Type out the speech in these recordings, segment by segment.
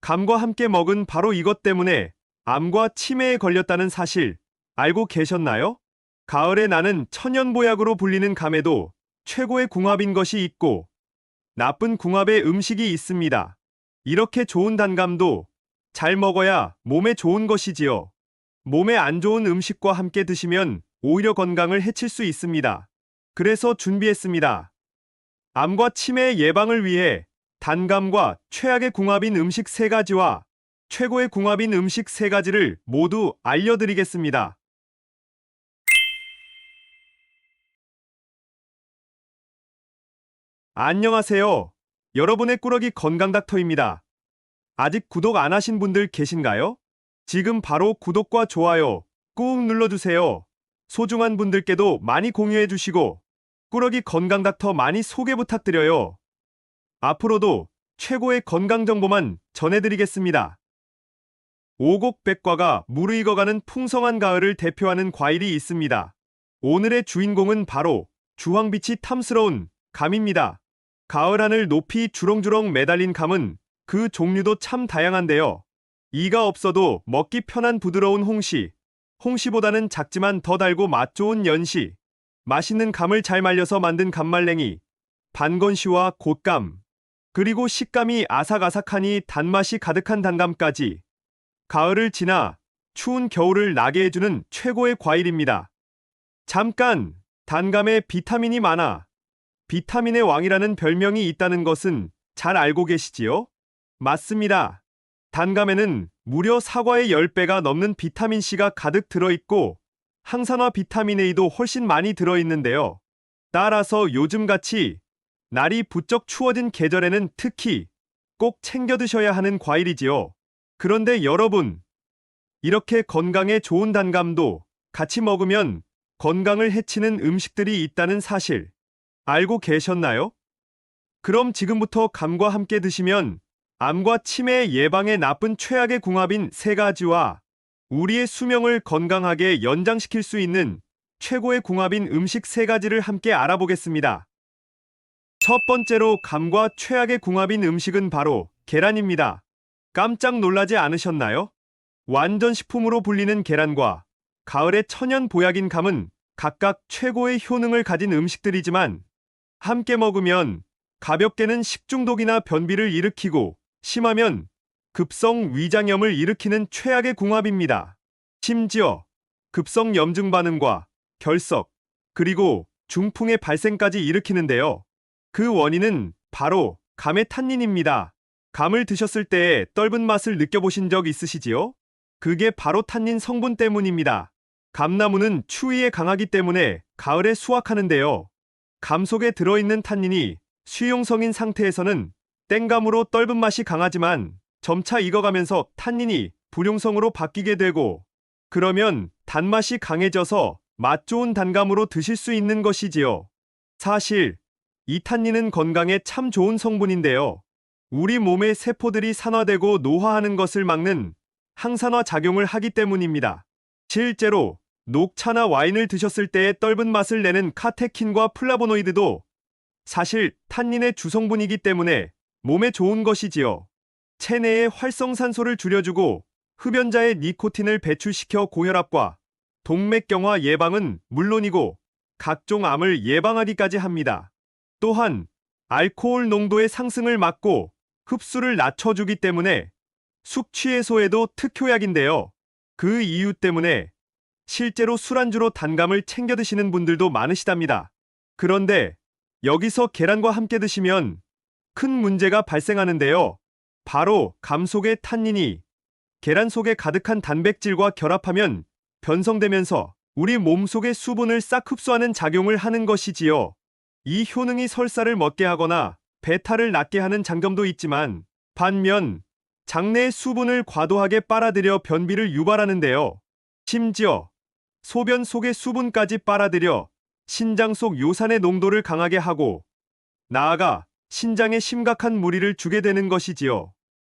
감과 함께 먹은 바로 이것 때문에 암과 치매에 걸렸다는 사실 알고 계셨나요? 가을에 나는 천연보약으로 불리는 감에도 최고의 궁합인 것이 있고 나쁜 궁합의 음식이 있습니다. 이렇게 좋은 단감도 잘 먹어야 몸에 좋은 것이지요. 몸에 안 좋은 음식과 함께 드시면 오히려 건강을 해칠 수 있습니다. 그래서 준비했습니다. 암과 치매 예방을 위해 단감과 최악의 궁합인 음식 3가지와 최고의 궁합인 음식 3가지를 모두 알려드리겠습니다. 안녕하세요. 여러분의 꾸러기 건강닥터입니다. 아직 구독 안 하신 분들 계신가요? 지금 바로 구독과 좋아요 꾹 눌러주세요. 소중한 분들께도 많이 공유해 주시고 꾸러기 건강닥터 많이 소개 부탁드려요. 앞으로도 최고의 건강 정보만 전해드리겠습니다. 오곡백과가 무르익어가는 풍성한 가을을 대표하는 과일이 있습니다. 오늘의 주인공은 바로 주황빛이 탐스러운 감입니다. 가을 하늘 높이 주렁주렁 매달린 감은 그 종류도 참 다양한데요. 이가 없어도 먹기 편한 부드러운 홍시, 홍시보다는 작지만 더 달고 맛 좋은 연시, 맛있는 감을 잘 말려서 만든 감말랭이, 반건시와 곶감, 그리고 식감이 아삭아삭하니 단맛이 가득한 단감까지 가을을 지나 추운 겨울을 나게 해주는 최고의 과일입니다. 잠깐! 단감에 비타민이 많아 비타민의 왕이라는 별명이 있다는 것은 잘 알고 계시지요? 맞습니다. 단감에는 무려 사과의 10배가 넘는 비타민C가 가득 들어있고 항산화 비타민 A도 훨씬 많이 들어있는데요. 따라서 요즘같이 날이 부쩍 추워진 계절에는 특히 꼭 챙겨 드셔야 하는 과일이지요. 그런데 여러분, 이렇게 건강에 좋은 단감도 같이 먹으면 건강을 해치는 음식들이 있다는 사실 알고 계셨나요? 그럼 지금부터 감과 함께 드시면 암과 치매 예방에 나쁜 최악의 궁합인 3가지와 우리의 수명을 건강하게 연장시킬 수 있는 최고의 궁합인 음식 3가지를 함께 알아보겠습니다. 첫 번째로 감과 최악의 궁합인 음식은 바로 계란입니다. 깜짝 놀라지 않으셨나요? 완전 식품으로 불리는 계란과 가을의 천연 보약인 감은 각각 최고의 효능을 가진 음식들이지만 함께 먹으면 가볍게는 식중독이나 변비를 일으키고 심하면 급성 위장염을 일으키는 최악의 궁합입니다. 심지어 급성 염증 반응과 결석, 그리고 중풍의 발생까지 일으키는데요. 그 원인은 바로 감의 탄닌입니다. 감을 드셨을 때 떫은 맛을 느껴보신 적 있으시지요? 그게 바로 탄닌 성분 때문입니다. 감나무는 추위에 강하기 때문에 가을에 수확하는데요. 감 속에 들어있는 탄닌이 수용성인 상태에서는 땡감으로 떫은 맛이 강하지만 점차 익어가면서 탄닌이 불용성으로 바뀌게 되고 그러면 단맛이 강해져서 맛 좋은 단감으로 드실 수 있는 것이지요. 사실 이 탄닌은 건강에 참 좋은 성분인데요. 우리 몸의 세포들이 산화되고 노화하는 것을 막는 항산화 작용을 하기 때문입니다. 실제로 녹차나 와인을 드셨을 때의 떫은 맛을 내는 카테킨과 플라보노이드도 사실 탄닌의 주성분이기 때문에 몸에 좋은 것이지요. 체내의 활성산소를 줄여주고 흡연자의 니코틴을 배출시켜 고혈압과 동맥경화 예방은 물론이고 각종 암을 예방하기까지 합니다. 또한 알코올 농도의 상승을 막고 흡수를 낮춰주기 때문에 숙취 해소에도 특효약인데요. 그 이유 때문에 실제로 술안주로 단감을 챙겨 드시는 분들도 많으시답니다. 그런데 여기서 계란과 함께 드시면 큰 문제가 발생하는데요. 바로 감 속의 탄닌이 계란 속에 가득한 단백질과 결합하면 변성되면서 우리 몸속의 수분을 싹 흡수하는 작용을 하는 것이지요. 이 효능이 설사를 멎게 하거나 배탈을 낫게 하는 장점도 있지만 반면 장내의 수분을 과도하게 빨아들여 변비를 유발하는데요. 심지어 소변 속의 수분까지 빨아들여 신장 속 요산의 농도를 강하게 하고 나아가 신장에 심각한 무리를 주게 되는 것이지요.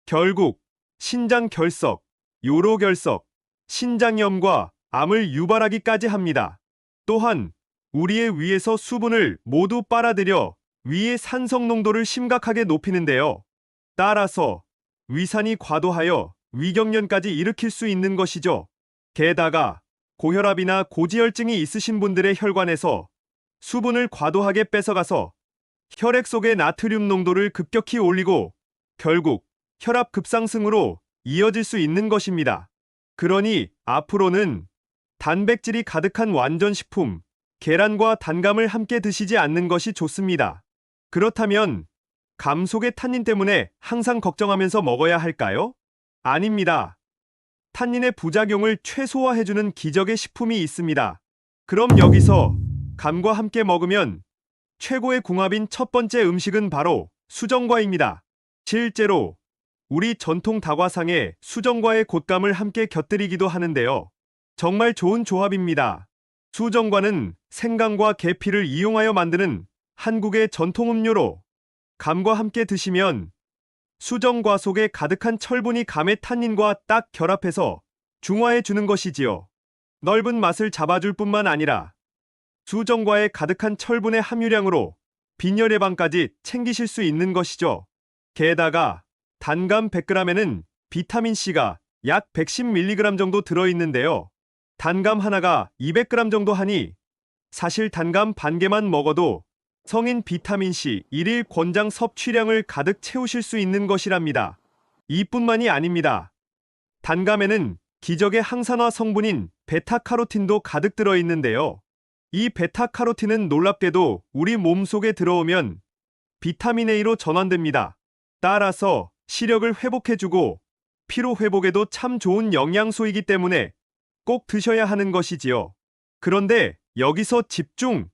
결국 신장 결석, 요로결석, 신장염과 암을 유발하기까지 합니다. 또한 우리의 위에서 수분을 모두 빨아들여 위의 산성 농도를 심각하게 높이는데요. 따라서 위산이 과도하여 위경련까지 일으킬 수 있는 것이죠. 게다가 고혈압이나 고지혈증이 있으신 분들의 혈관에서 수분을 과도하게 뺏어가서 혈액 속의 나트륨 농도를 급격히 올리고 결국 혈압 급상승으로 이어질 수 있는 것입니다. 그러니 앞으로는 단백질이 가득한 완전식품, 계란과 단감을 함께 드시지 않는 것이 좋습니다. 그렇다면 감 속의 탄닌 때문에 항상 걱정하면서 먹어야 할까요? 아닙니다. 탄닌의 부작용을 최소화해주는 기적의 식품이 있습니다. 그럼 여기서 감과 함께 먹으면 최고의 궁합인 첫 번째 음식은 바로 수정과입니다. 실제로 우리 전통 다과상에 수정과의 곶감을 함께 곁들이기도 하는데요. 정말 좋은 조합입니다. 수정과는 생강과 계피를 이용하여 만드는 한국의 전통 음료로 감과 함께 드시면 수정과 속에 가득한 철분이 감의 탄닌과 딱 결합해서 중화해 주는 것이지요. 넓은 맛을 잡아줄 뿐만 아니라 수정과에 가득한 철분의 함유량으로 빈혈 예방까지 챙기실 수 있는 것이죠. 게다가 단감 100g에는 비타민C가 약 110mg 정도 들어있는데요. 단감 하나가 200g 정도 하니 사실 단감 반 개만 먹어도 성인 비타민C 1일 권장 섭취량을 가득 채우실 수 있는 것이랍니다. 이뿐만이 아닙니다. 단감에는 기적의 항산화 성분인 베타카로틴도 가득 들어있는데요. 이 베타카로틴은 놀랍게도 우리 몸속에 들어오면 비타민 A로 전환됩니다. 따라서 시력을 회복해주고 피로 회복에도 참 좋은 영양소이기 때문에 꼭 드셔야 하는 것이지요. 그런데 여기서 집중!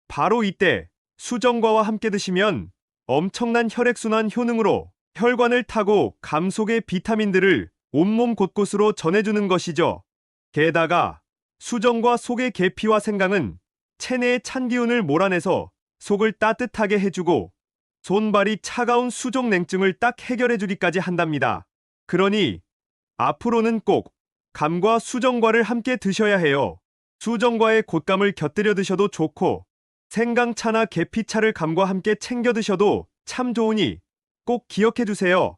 바로 이때 수정과와 함께 드시면 엄청난 혈액순환 효능으로 혈관을 타고 감 속의 비타민들을 온몸 곳곳으로 전해주는 것이죠. 게다가 수정과 속의 계피와 생강은 체내의 찬 기운을 몰아내서 속을 따뜻하게 해주고 손발이 차가운 수족 냉증을 딱 해결해주기까지 한답니다. 그러니 앞으로는 꼭 감과 수정과를 함께 드셔야 해요. 수정과에 곶감을 곁들여 드셔도 좋고 생강차나 계피차를 감과 함께 챙겨 드셔도 참 좋으니 꼭 기억해 두세요.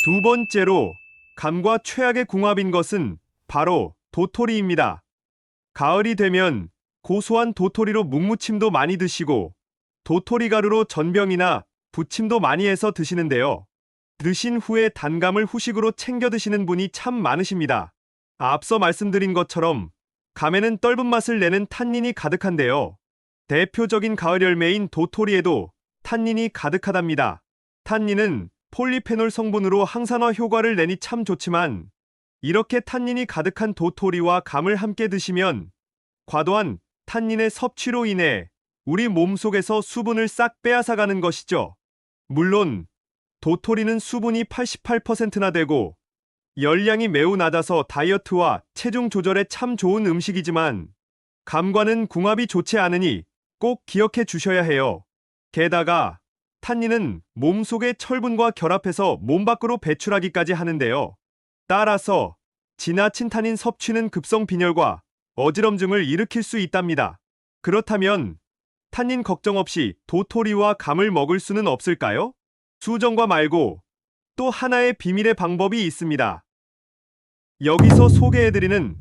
두 번째로 감과 최악의 궁합인 것은 바로 도토리입니다. 가을이 되면 고소한 도토리로 묵무침도 많이 드시고 도토리 가루로 전병이나 부침도 많이 해서 드시는데요. 드신 후에 단감을 후식으로 챙겨 드시는 분이 참 많으십니다. 앞서 말씀드린 것처럼 감에는 떫은 맛을 내는 탄닌이 가득한데요. 대표적인 가을 열매인 도토리에도 탄닌이 가득하답니다. 탄닌은 폴리페놀 성분으로 항산화 효과를 내니 참 좋지만 이렇게 탄닌이 가득한 도토리와 감을 함께 드시면 과도한 탄닌의 섭취로 인해 우리 몸속에서 수분을 싹 빼앗아가는 것이죠. 물론 도토리는 수분이 88%나 되고 열량이 매우 낮아서 다이어트와 체중 조절에 참 좋은 음식이지만 감과는 궁합이 좋지 않으니 꼭 기억해 주셔야 해요. 게다가 탄닌은 몸속의 철분과 결합해서 몸 밖으로 배출하기까지 하는데요. 따라서 지나친 탄닌 섭취는 급성 빈혈과 어지럼증을 일으킬 수 있답니다. 그렇다면 탄닌 걱정 없이 도토리와 감을 먹을 수는 없을까요? 수정과 말고 또 하나의 비밀의 방법이 있습니다. 여기서 소개해드리는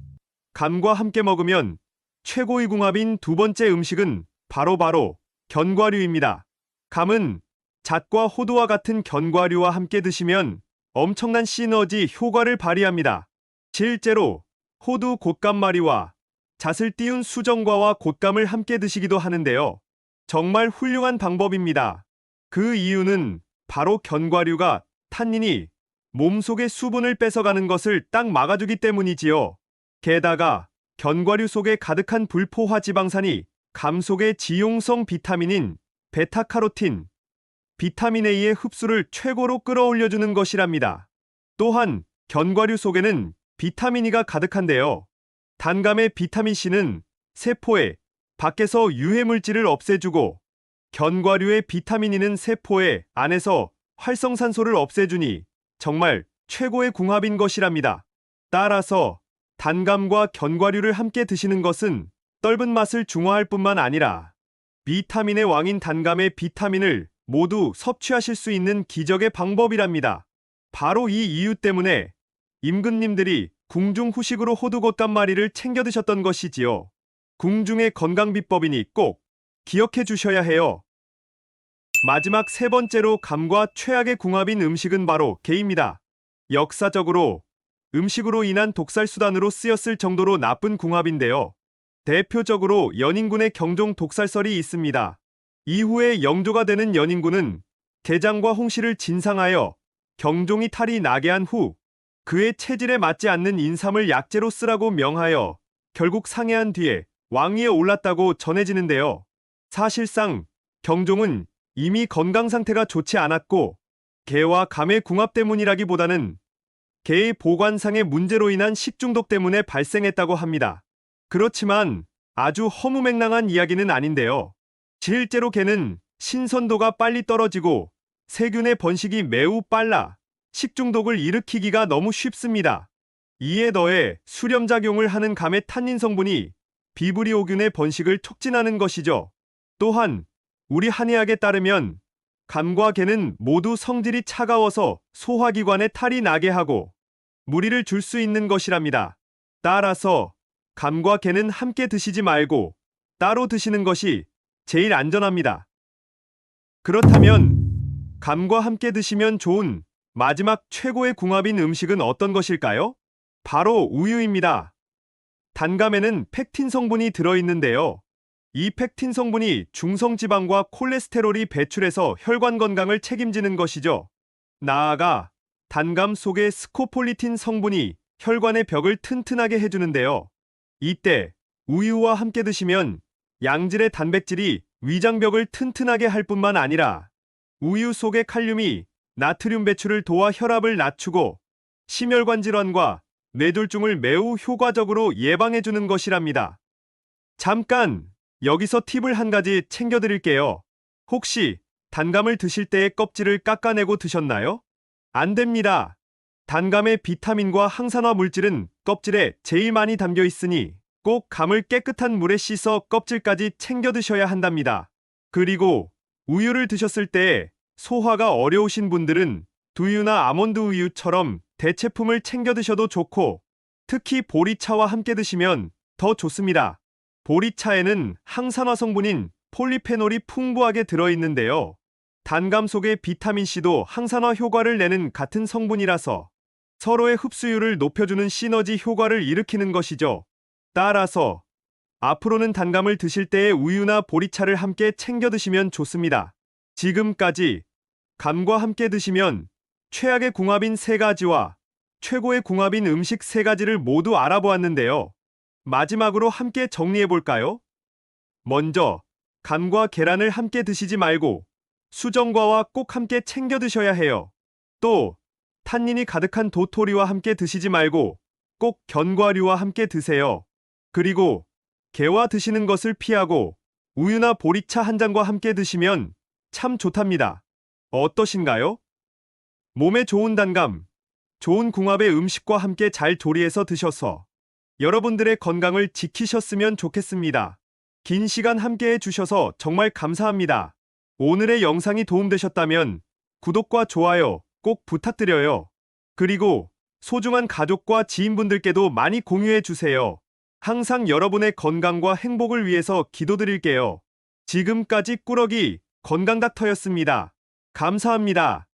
감과 함께 먹으면 최고의 궁합인 두 번째 음식은 바로 견과류입니다. 감은 잣과 호두와 같은 견과류와 함께 드시면 엄청난 시너지 효과를 발휘합니다. 실제로 호두 곶감말이와 잣을 띄운 수정과와 곶감을 함께 드시기도 하는데요. 정말 훌륭한 방법입니다. 그 이유는 바로 견과류가 탄닌이 몸속의 수분을 뺏어가는 것을 딱 막아주기 때문이지요. 게다가 견과류 속에 가득한 불포화 지방산이 감 속의 지용성 비타민인 베타카로틴, 비타민 A의 흡수를 최고로 끌어올려주는 것이랍니다. 또한 견과류 속에는 비타민 E가 가득한데요. 단감의 비타민 C는 세포에 밖에서 유해물질을 없애주고 견과류의 비타민 E는 세포의 안에서 활성산소를 없애주니 정말 최고의 궁합인 것이랍니다. 따라서 단감과 견과류를 함께 드시는 것은 떫은 맛을 중화할 뿐만 아니라 비타민의 왕인 단감의 비타민을 모두 섭취하실 수 있는 기적의 방법이랍니다. 바로 이 이유 때문에 임금님들이 궁중 후식으로 호두곶감마리를 챙겨 드셨던 것이지요. 궁중의 건강비법이니 꼭 기억해 주셔야 해요. 마지막 세 번째로 감과 최악의 궁합인 음식은 바로 게입니다. 역사적으로 음식으로 인한 독살 수단으로 쓰였을 정도로 나쁜 궁합인데요. 대표적으로 연인군의 경종 독살설이 있습니다. 이후에 영조가 되는 연인군은 게장과 홍시를 진상하여 경종이 탈이 나게 한 후 그의 체질에 맞지 않는 인삼을 약재로 쓰라고 명하여 결국 상해한 뒤에 왕위에 올랐다고 전해지는데요. 사실상 경종은 이미 건강 상태가 좋지 않았고 게와 감의 궁합 때문이라기보다는 게의 보관상의 문제로 인한 식중독 때문에 발생했다고 합니다. 그렇지만 아주 허무맹랑한 이야기는 아닌데요. 실제로 게는 신선도가 빨리 떨어지고 세균의 번식이 매우 빨라 식중독을 일으키기가 너무 쉽습니다. 이에 더해 수렴작용을 하는 감의 탄닌 성분이 비브리오균의 번식을 촉진하는 것이죠. 또한 우리 한의학에 따르면 감과 게는 모두 성질이 차가워서 소화기관에 탈이 나게 하고 무리를 줄 수 있는 것이랍니다. 따라서 감과 게는 함께 드시지 말고 따로 드시는 것이 제일 안전합니다. 그렇다면 감과 함께 드시면 좋은 마지막 최고의 궁합인 음식은 어떤 것일까요? 바로 우유입니다. 단감에는 펙틴 성분이 들어있는데요. 이 펙틴 성분이 중성지방과 콜레스테롤이 배출해서 혈관 건강을 책임지는 것이죠. 나아가 단감 속의 스코폴리틴 성분이 혈관의 벽을 튼튼하게 해주는데요. 이때 우유와 함께 드시면 양질의 단백질이 위장벽을 튼튼하게 할 뿐만 아니라 우유 속의 칼륨이 나트륨 배출을 도와 혈압을 낮추고 심혈관 질환과 뇌졸중을 매우 효과적으로 예방해주는 것이랍니다. 잠깐 여기서 팁을 한 가지 챙겨드릴게요. 혹시 단감을 드실 때의 껍질을 깎아내고 드셨나요? 안 됩니다. 단감의 비타민과 항산화 물질은 껍질에 제일 많이 담겨 있으니 꼭 감을 깨끗한 물에 씻어 껍질까지 챙겨 드셔야 한답니다. 그리고 우유를 드셨을 때 소화가 어려우신 분들은 두유나 아몬드 우유처럼 대체품을 챙겨 드셔도 좋고 특히 보리차와 함께 드시면 더 좋습니다. 보리차에는 항산화 성분인 폴리페놀이 풍부하게 들어있는데요. 단감 속의 비타민C도 항산화 효과를 내는 같은 성분이라서 서로의 흡수율을 높여주는 시너지 효과를 일으키는 것이죠. 따라서 앞으로는 단감을 드실 때에 우유나 보리차를 함께 챙겨 드시면 좋습니다. 지금까지 감과 함께 드시면 최악의 궁합인 세 가지와 최고의 궁합인 음식 세 가지를 모두 알아보았는데요. 마지막으로 함께 정리해 볼까요? 먼저 감과 계란을 함께 드시지 말고 수정과와 꼭 함께 챙겨 드셔야 해요. 또 탄닌이 가득한 도토리와 함께 드시지 말고 꼭 견과류와 함께 드세요. 그리고 게와 드시는 것을 피하고 우유나 보리차 한 잔과 함께 드시면 참 좋답니다. 어떠신가요? 몸에 좋은 단감, 좋은 궁합의 음식과 함께 잘 조리해서 드셔서 여러분들의 건강을 지키셨으면 좋겠습니다. 긴 시간 함께 해주셔서 정말 감사합니다. 오늘의 영상이 도움되셨다면 구독과 좋아요 꼭 부탁드려요. 그리고 소중한 가족과 지인분들께도 많이 공유해주세요. 항상 여러분의 건강과 행복을 위해서 기도드릴게요. 지금까지 꾸러기 건강닥터였습니다. 감사합니다.